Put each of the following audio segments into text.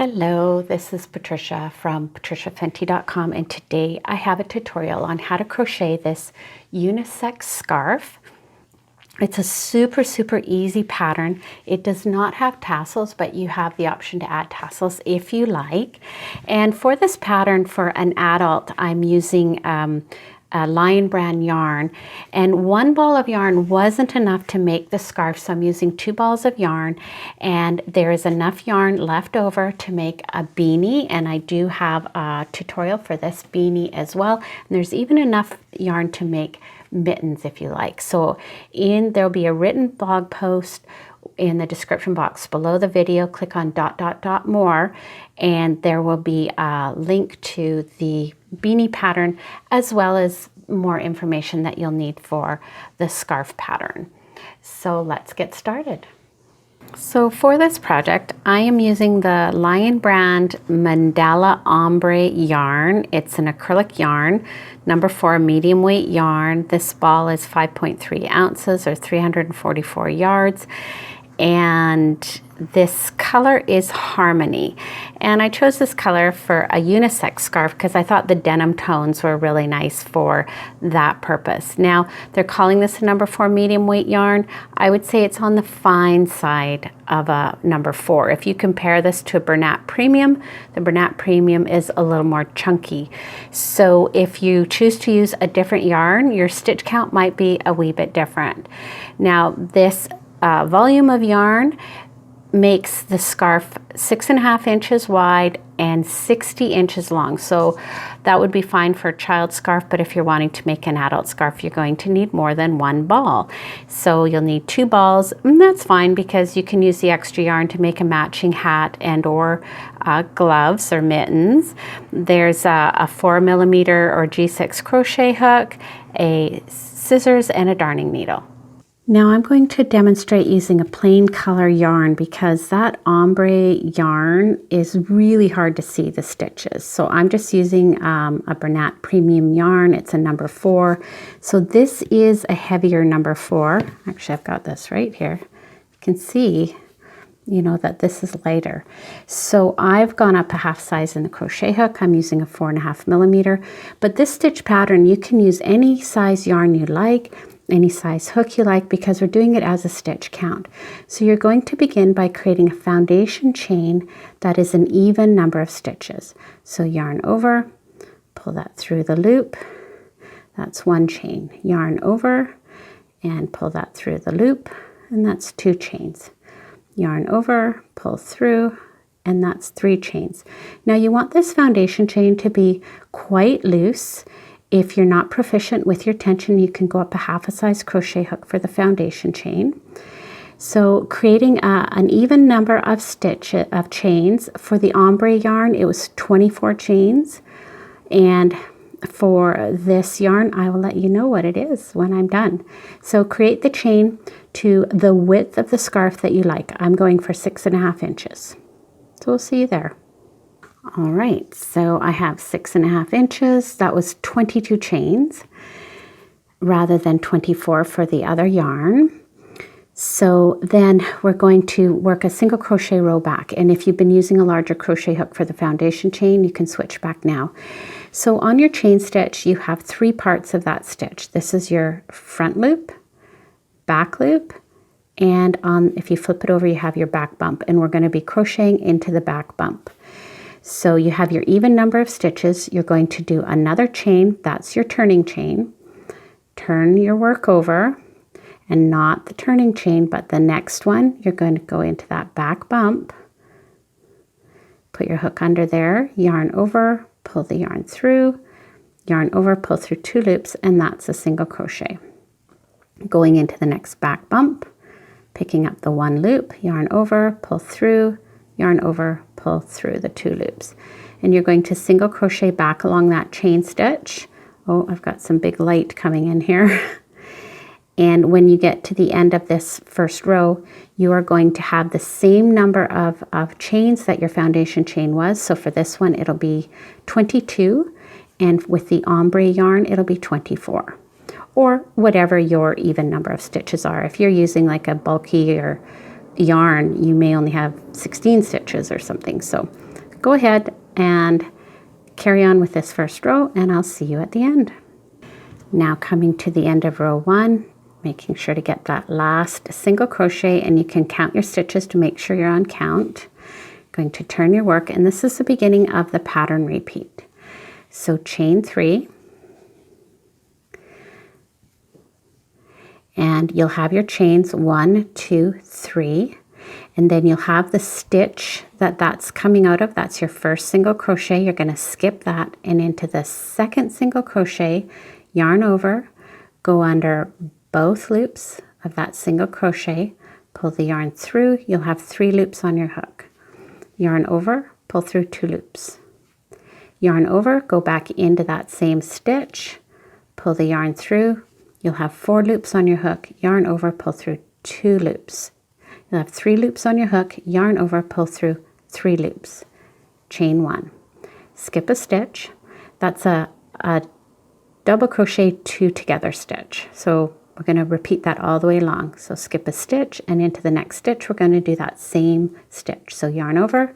Hello, this is Patricia from patriciafenty.com, and today I have a tutorial on how to crochet this unisex scarf. It's a super easy pattern. It does not have tassels, but you have the option to add tassels if you like. And for this pattern for an adult, I'm using a Lion brand yarn, and one ball of yarn wasn't enough to make the scarf, so I'm using 2 balls of yarn, and there is enough yarn left over to make a beanie, and I do have a tutorial for this beanie as well, and there's even enough yarn to make mittens if you like. So there'll be a written blog post in the description box below the video. Click on ... more, and there will be a link to the beanie pattern as well as more information that you'll need for the scarf pattern. So let's get started. So for this project, I am using the Lion brand Mandala Ombre yarn. It's an acrylic yarn, number 4 medium weight yarn. This ball is 5.3 ounces or 344 yards. And this color is Harmony. And I chose this color for a unisex scarf because I thought the denim tones were really nice for that purpose. Now, they're calling this a number 4 medium weight yarn. I would say it's on the fine side of a number 4. If you compare this to a Bernat Premium, the Bernat Premium is a little more chunky. So if you choose to use a different yarn, your stitch count might be a wee bit different. Now, this volume of yarn makes the scarf 6.5 inches wide and 60 inches long. So that would be fine for a child scarf, but if you're wanting to make an adult scarf, you're going to need more than 1 ball. So you'll need 2 balls, and that's fine because you can use the extra yarn to make a matching hat and or gloves or mittens. There's a 4mm or G6 crochet hook, a scissors, and a darning needle. Now I'm going to demonstrate using a plain color yarn because that ombre yarn is really hard to see the stitches. So I'm just using a Bernat Premium yarn. It's a number 4. So this is a heavier number 4. Actually, I've got this right here. You can see, that this is lighter. So I've gone up a half size in the crochet hook. I'm using a 4.5mm. But this stitch pattern, you can use any size yarn you like, any size hook you like, because we're doing it as a stitch count. So you're going to begin by creating a foundation chain that is an even number of stitches. So yarn over, pull that through the loop. That's 1 chain. Yarn over and pull that through the loop, and that's 2 chains. Yarn over, pull through, and that's 3 chains. Now you want this foundation chain to be quite loose. If you're not proficient with your tension, you can go up a half a size crochet hook for the foundation chain. So creating an even number of chains. For the ombre yarn, it was 24 chains. And for this yarn, I will let you know what it is when I'm done. So create the chain to the width of the scarf that you like. I'm going for 6.5 inches. So we'll see you there. All right, so I have 6.5 inches. That was 22 chains rather than 24 for the other yarn. So then we're going to work a single crochet row back. And if you've been using a larger crochet hook for the foundation chain, you can switch back now. So on your chain stitch, you have 3 parts of that stitch. This is your front loop, back loop, and if you flip it over, you have your back bump. And we're going to be crocheting into the back bump. So you have your even number of stitches. You're going to do another chain. That's your turning chain. Turn your work over, and not the turning chain, but the next one. You're going to go into that back bump. Put your hook under there, yarn over, pull the yarn through, yarn over, pull through 2 loops, and that's a single crochet. Going into the next back bump, picking up the 1 loop, yarn over, pull through, yarn over, pull through the 2 loops, and you're going to single crochet back along that chain stitch. Oh, I've got some big light coming in here. And when you get to the end of this first row, you are going to have the same number of chains that your foundation chain was. So for this one, it'll be 22, and with the ombre yarn, it'll be 24, or whatever your even number of stitches are. If you're using like a bulky or yarn, you may only have 16 stitches or something. So go ahead and carry on with this first row, and I'll see you at the end. Now coming to the end of row 1, making sure to get that last single crochet, and you can count your stitches to make sure you're on count. Going to turn your work, and this is the beginning of the pattern repeat. So chain 3, and you'll have your chains 1, 2, 3, and then you'll have the stitch that's coming out of, that's your first single crochet. You're going to skip that and into the second single crochet, yarn over, go under both loops of that single crochet, pull the yarn through, you'll have 3 loops on your hook. Yarn over, pull through 2 loops. Yarn over, go back into that same stitch, pull the yarn through, you'll have 4 loops on your hook, yarn over, pull through 2 loops. You'll have 3 loops on your hook, yarn over, pull through 3 loops. Chain 1. Skip a stitch. That's a double crochet 2 together stitch. So we're going to repeat that all the way along. So skip a stitch, and into the next stitch we're going to do that same stitch. So yarn over,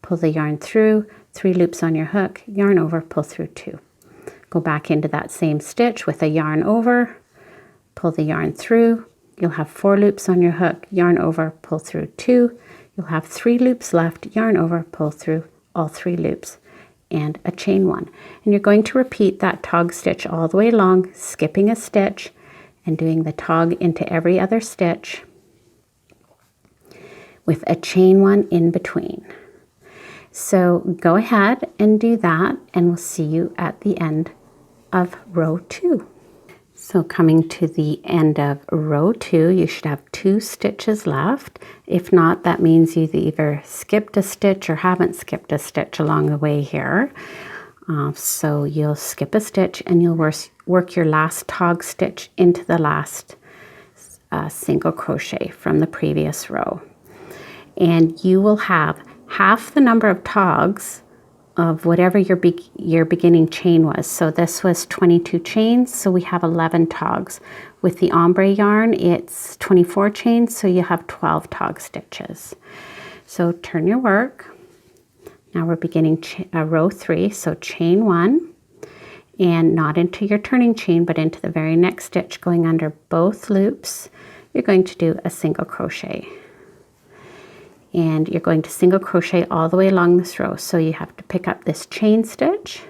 pull the yarn through, 3 loops on your hook, yarn over, pull through 2. Go back into that same stitch with a yarn over, pull the yarn through, you'll have 4 loops on your hook, yarn over, pull through 2. You'll have 3 loops left, yarn over, pull through all 3 loops, and a chain 1. And you're going to repeat that tog stitch all the way along, skipping a stitch and doing the tog into every other stitch with a chain 1 in between. So go ahead and do that, and we'll see you at the end of row 2. So coming to the end of row 2, you should have 2 stitches left. If not, that means you've either skipped a stitch or haven't skipped a stitch along the way here. So you'll skip a stitch, and you'll work your last tog stitch into the last single crochet from the previous row. And you will have half the number of togs of whatever your beginning chain was. So this was 22 chains, so we have 11 togs. With the ombre yarn, it's 24 chains, so you have 12 tog stitches. So turn your work. Now we're beginning row 3, so chain 1, and not into your turning chain, but into the very next stitch, going under both loops. You're going to do a single crochet. And you're going to single crochet all the way along this row. So you have to pick up this chain stitch,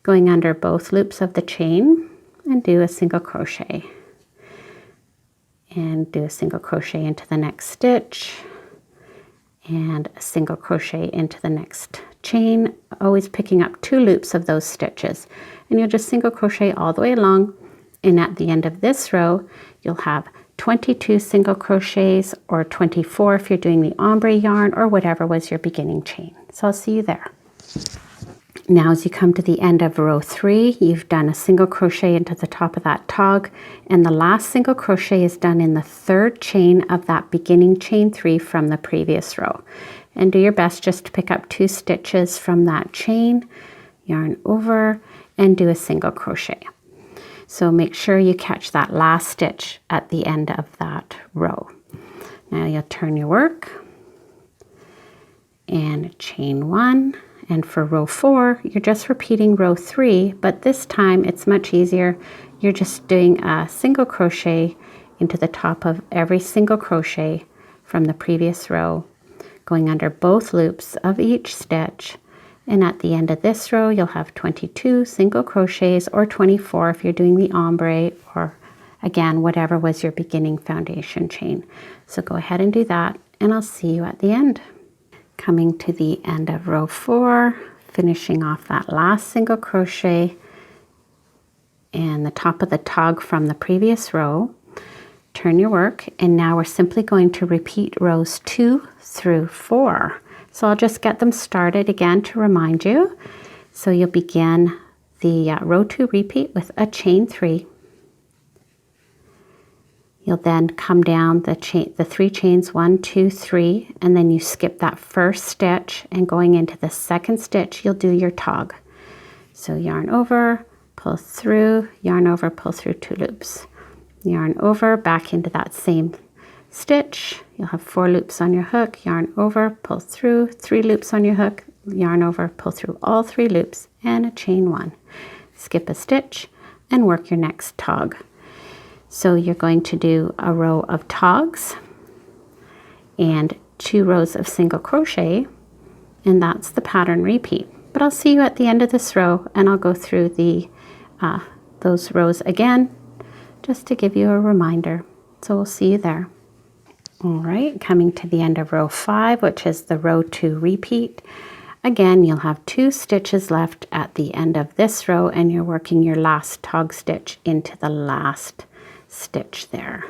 going under both loops of the chain, and do a single crochet. And do a single crochet into the next stitch, and a single crochet into the next chain, always picking up 2 loops of those stitches. And you'll just single crochet all the way along. And at the end of this row, you'll have 22 single crochets, or 24 if you're doing the ombre yarn, or whatever was your beginning chain. So I'll see you there. Now as you come to the end of row 3, you've done a single crochet into the top of that tog, and the last single crochet is done in the 3rd chain of that beginning chain 3 from the previous row. And do your best just to pick up 2 stitches from that chain, yarn over, and do a single crochet. So make sure you catch that last stitch at the end of that row. Now you'll turn your work and chain 1. And for row 4, you're just repeating row 3, but this time it's much easier. You're just doing a single crochet into the top of every single crochet from the previous row, going under both loops of each stitch. And at the end of this row, you'll have 22 single crochets, or 24 if you're doing the ombre, or again, whatever was your beginning foundation chain. So go ahead and do that, and I'll see you at the end. Coming to the end of row 4, finishing off that last single crochet and the top of the tog from the previous row. Turn your work, and now we're simply going to repeat rows 2 through 4. So I'll just get them started again to remind you. So you'll begin the row 2 repeat with a chain 3. You'll then come down the 3 chains, 1, 2, 3, and then you skip that first stitch, and going into the second stitch, you'll do your tog. So yarn over, pull through, yarn over, pull through 2 loops. Yarn over, back into that same stitch. You'll have 4 loops on your hook, yarn over, pull through, 3 loops on your hook, yarn over, pull through all 3 loops and a chain 1. Skip a stitch and work your next tog. So you're going to do a row of togs and 2 rows of single crochet, and that's the pattern repeat. But I'll see you at the end of this row, and I'll go through the those rows again just to give you a reminder. So we'll see you there. All right, coming to the end of row 5, which is the row 2 repeat. Again, you'll have 2 stitches left at the end of this row, and you're working your last tog stitch into the last stitch there.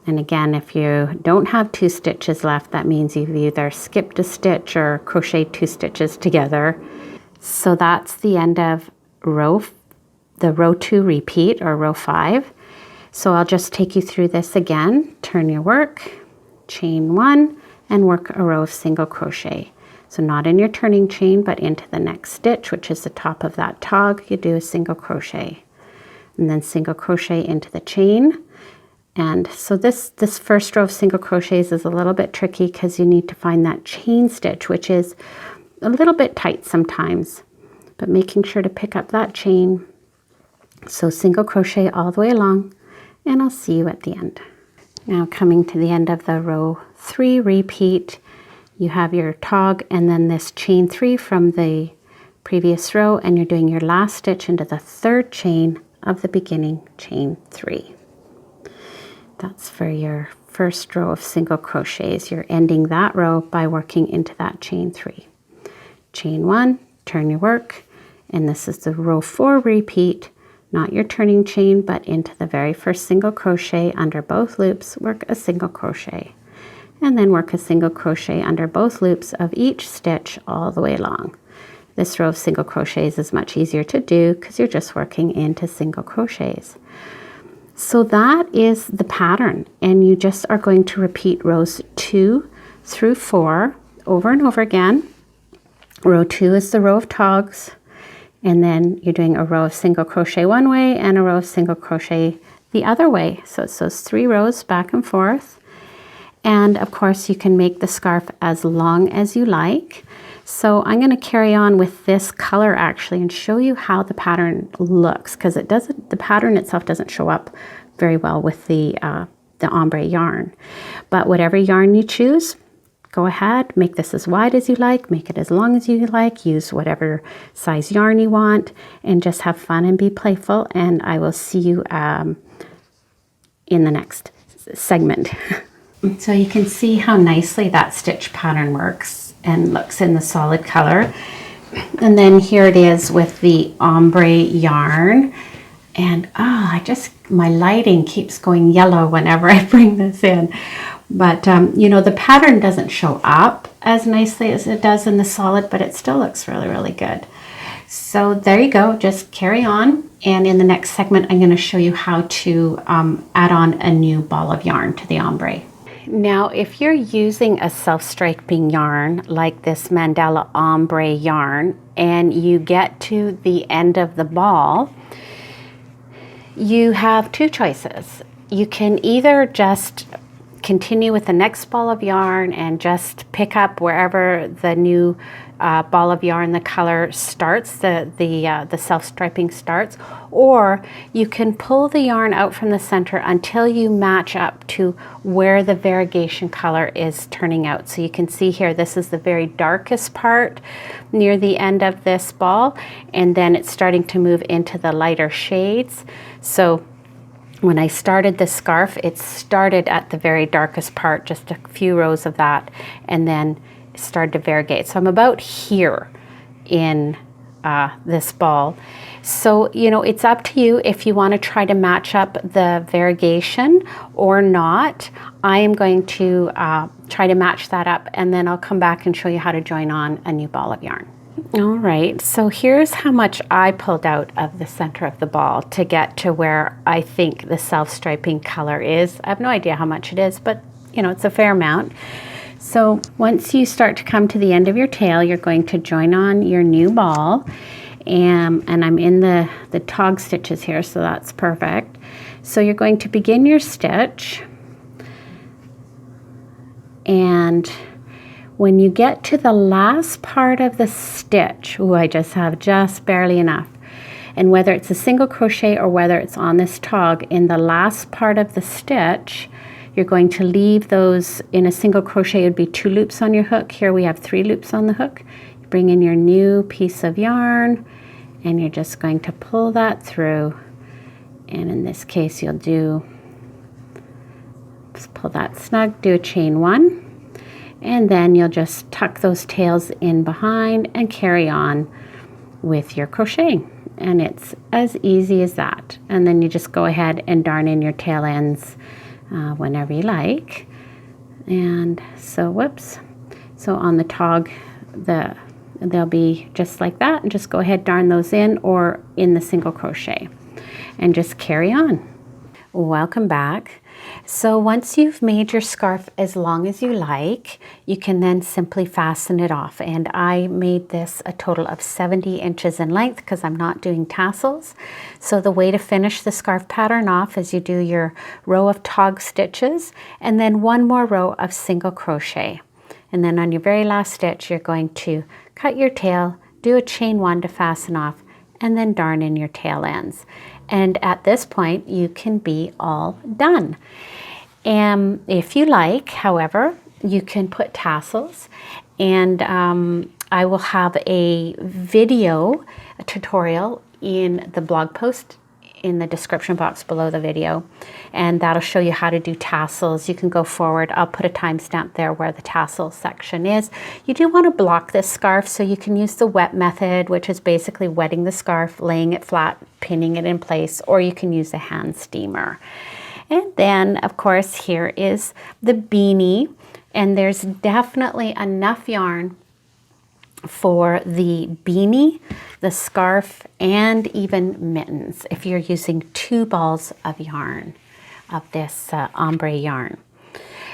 And again, if you don't have 2 stitches left, that means you've either skipped a stitch or crocheted 2 stitches together. So that's the end of the row 2 repeat, or row 5. So I'll just take you through this again. Turn your work, chain 1, and work a row of single crochet. So not in your turning chain, but into the next stitch, which is the top of that tog, you do a single crochet. And then single crochet into the chain. And so this first row of single crochets is a little bit tricky because you need to find that chain stitch, which is a little bit tight sometimes, but making sure to pick up that chain. So single crochet all the way along, and I'll see you at the end. Now coming to the end of the row 3 repeat, you have your tog and then this chain 3 from the previous row, and you're doing your last stitch into the 3rd chain of the beginning chain 3. That's for your first row of single crochets. You're ending that row by working into that chain 3. Chain 1, turn your work, and this is the row 4 repeat, not your turning chain, but into the very first single crochet under both loops, work a single crochet, and then work a single crochet under both loops of each stitch all the way along. This row of single crochets is much easier to do because you're just working into single crochets. So that is the pattern, and you just are going to repeat rows 2 through 4 over and over again. Row 2 is the row of togs, and then you're doing a row of single crochet one way and a row of single crochet the other way. So it's those 3 rows back and forth. And of course you can make the scarf as long as you like. So I'm going to carry on with this color actually and show you how the pattern looks, because the pattern itself doesn't show up very well with the ombre yarn. But whatever yarn you choose, go ahead, make this as wide as you like, make it as long as you like, use whatever size yarn you want, and just have fun and be playful. And I will see you in the next segment. So you can see how nicely that stitch pattern works and looks in the solid color. And then here it is with the ombre yarn. And my lighting keeps going yellow whenever I bring this in. But, you know, the pattern doesn't show up as nicely as it does in the solid, but it still looks really, really good. So there you go, just carry on. And in the next segment, I'm going to show you how to add on a new ball of yarn to the ombre. Now, if you're using a self-striping yarn like this Mandala ombre yarn, and you get to the end of the ball, you have 2 choices. You can either just continue with the next ball of yarn and just pick up wherever the new ball of yarn, the color starts, the self-striping starts, or you can pull the yarn out from the center until you match up to where the variegation color is turning out. So you can see here, this is the very darkest part near the end of this ball, and then it's starting to move into the lighter shades. So when I started this scarf, it started at the very darkest part, just a few rows of that, and then it started to variegate. So I'm about here in this ball. So, you know, it's up to you if you want to try to match up the variegation or not. I am going to try to match that up, and then I'll come back and show you how to join on a new ball of yarn. All right, so here's how much I pulled out of the center of the ball to get to where I think the self-striping color is. I have no idea how much it is, but you know, it's a fair amount. So once you start to come to the end of your tail, you're going to join on your new ball. And I'm in the tog stitches here, so that's perfect. So you're going to begin your stitch, and When you get to the last part of the stitch, ooh, I just have just barely enough. And whether it's a single crochet or whether it's on this tog, in the last part of the stitch, you're going to leave those. In a single crochet, it would be 2 loops on your hook. Here we have 3 loops on the hook. You bring in your new piece of yarn, and you're just going to pull that through. And in this case, you'll just pull that snug, do a chain 1, and then you'll just tuck those tails in behind and carry on with your crocheting. And it's as easy as that. And then you just go ahead and darn in your tail ends whenever you like. And so, whoops. So on the tog, they'll be just like that. And just go ahead, darn those in, or in the single crochet. And just carry on. Welcome back. So once you've made your scarf as long as you like, you can then simply fasten it off. And I made this a total of 70 inches in length because I'm not doing tassels. So the way to finish the scarf pattern off is you do your row of tog stitches and then 1 more row of single crochet. And then on your very last stitch, you're going to cut your tail, do a chain 1 to fasten off, and then darn in your tail ends. And at this point, you can be all done. And if you like, however, you can put tassels. And I will have a video, a tutorial in the blog post in the description box below the video. And that'll show you how to do tassels. You can go forward. I'll put a timestamp there where the tassel section is. You do want to block this scarf, so you can use the wet method, which is basically wetting the scarf, laying it flat, pinning it in place, or you can use a hand steamer. And then, of course, here is the beanie. And there's definitely enough yarn for the beanie, the scarf, and even mittens if you're using 2 balls of yarn, of this ombre yarn.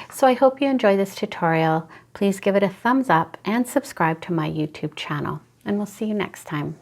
So I hope you enjoy this tutorial. Please give it a thumbs up and subscribe to my YouTube channel, and we'll see you next time.